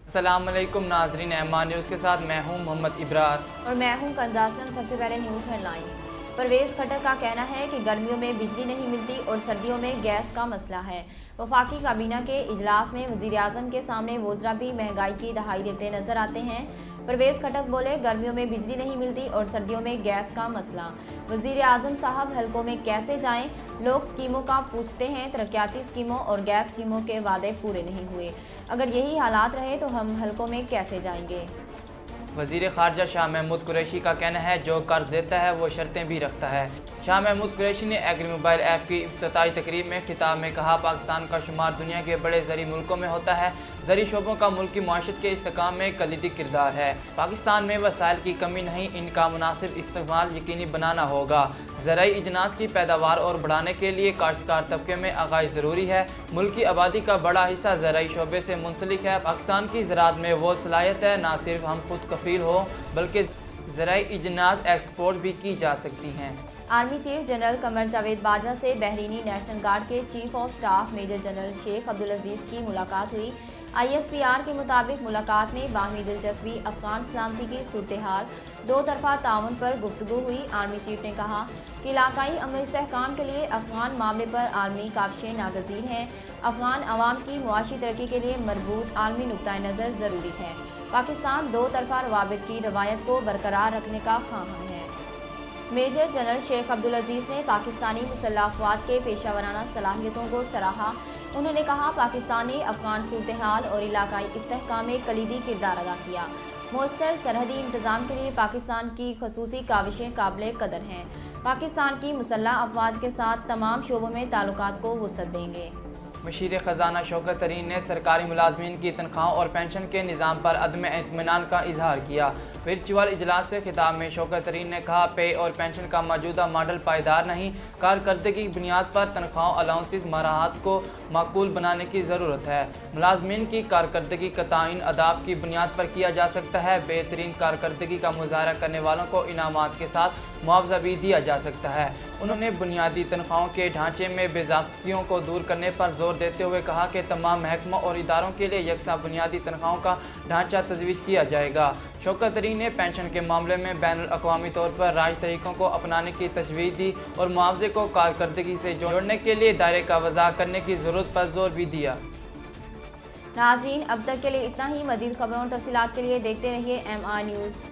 अस्सलाम वालेकुम नाजरीन, एमान न्यूज़ के साथ मैं हूं मोहम्मद इब्रार और मैं हूं कंदासम। सबसे पहले न्यूज़ हेडलाइंस। परवेज खट्टर का कहना है कि गर्मियों में बिजली नहीं मिलती और सर्दियों में गैस का मसला है। वफाकी काबीना के इजलास में वज़ीर आज़म के सामने वज़रा भी महंगाई की दहाई देते नजर आते हैं। परवेज खट्टर बोले, गर्मियों में बिजली नहीं मिलती और सर्दियों में गैस का मसला। वज़ीर आज़म साहब हलकों में कैसे जाएं? लोग स्कीमों का पूछते हैं, तरक्याती स्कीमों और गैस स्कीमों के वादे पूरे नहीं हुए। अगर यही हालात रहे तो हम हलकों में कैसे जाएंगे? वज़ीर ख़ारजा शाह महमूद कुरैशी का कहना है, जो कर्ज देता है वो शर्तें भी रखता है। शाह महमूद कुरैशी ने एग्री मोबाइल ऐप की इफ्तिताई तकरीब में खिताब में कहा, पाकिस्तान का शुमार दुनिया के बड़े ज़री मुल्कों में होता है। ज़री शोबों का मुल्की मुआशरत के इस्तेहकाम में कलीदी किरदार है। पाकिस्तान में वसाइल की कमी नहीं, इनका मुनासिब इस्तेमाल यकीनी बनाना होगा। ज़राई इजनास की पैदावार और बढ़ाने के लिए काश्तकार तबके में आगाज़ ज़रूरी है। मुल्क की आबादी का बड़ा हिस्सा ज़राई शोबे से मुंसलिक है। पाकिस्तान की ज़राअत में वो सलाहियत है, ना सिर्फ हम खुद कफील हो बल्कि ज़राई इजनास एक्सपोर्ट भी की जा सकती हैं। Army chief general Qamar Javed Bajwa से बहरीनी नेशनल गार्ड के chief of staff major general Sheikh Abdul Aziz की मुलाकात हुई। ISPR के मुताबिक मुलाकात में बाहमी दिलचस्पी, अफगान सलामती की सूरत हाल, दो तरफा ताउन पर गुफ्तगू हुई। आर्मी चीफ ने कहा कि इलाकाई अमन इस्तेहकाम के लिए अफगान मामले पर आर्मी काविशें नागज़ीर हैं। अफगान अवाम की मुआशी तरक्की के लिए मरबूत आलमी नुक्ता नज़र ज़रूरी है। पाकिस्तान दो तरफा रवाबित की रवायत को बरकरार रखने का ख़्वाह है। मेजर जनरल शेख अब्दुल अजीज़ ने पाकिस्तानी मुसल्लह अफवाज के पेशावराना सलाहियतों को सराहा। उन्होंने कहा, पाकिस्तान ने अफगान सूरत हाल और इलाकाई इस्तेहकाम में कलीदी किरदार अदा किया। मौसर सरहदी इंतज़ाम के लिए पाकिस्तान की खसूसी काविशें काबिल कदर हैं। पाकिस्तान की मुसल्लह अफवाज के साथ तमाम शोबों में ताल्लुकात को वुसअत देंगे। वज़ीर ख़जाना शौकत तरीन ने सरकारी मुलाजमीन की तनख्वाहों और पेंशन के निज़ाम पर अदम इत्मीनान का इजहार किया। वर्चुअल इजलास से खिताब में शौकत तरीन ने कहा, पे और पेंशन का मौजूदा मॉडल पायदार नहीं, कारकर्दगी की बुनियाद पर तनख्वाहों अलाउंसेस मराहत को माकूल बनाने की ज़रूरत है। मुलाजमीन की कारकर्दगी का तयन अहदाफ की बुनियाद पर किया जा सकता है। बेहतरीन कारकर्दगी का मुजाहरा करने वालों को इनामात के साथ मुआवजा भी दिया जा सकता है। उन्होंने बुनियादी तनख्वाहों के ढांचे में बेज़ाब्तियों को दूर करने पर जोर देते हुए कहा कि तमाम महकमों और इदारों के लिए यकसा बुनियादी तनख्वाहों का ढांचा तजवीज़ किया जाएगा। शौकत तरीन ने पेंशन के मामले में बैनुल अक़वामी तौर पर राज तरीक़ों को अपनाने की तजवीज़ दी और मुआवजे को कारकर्दगी से जोड़ने के लिए दायरे का वज़ा करने की ज़रूरत पर जोर भी दिया। नाज़रीन, अब तक के लिए इतना ही। मज़ीद खबरों और तफ़सीलात के लिए देखते रहिए MR न्यूज़।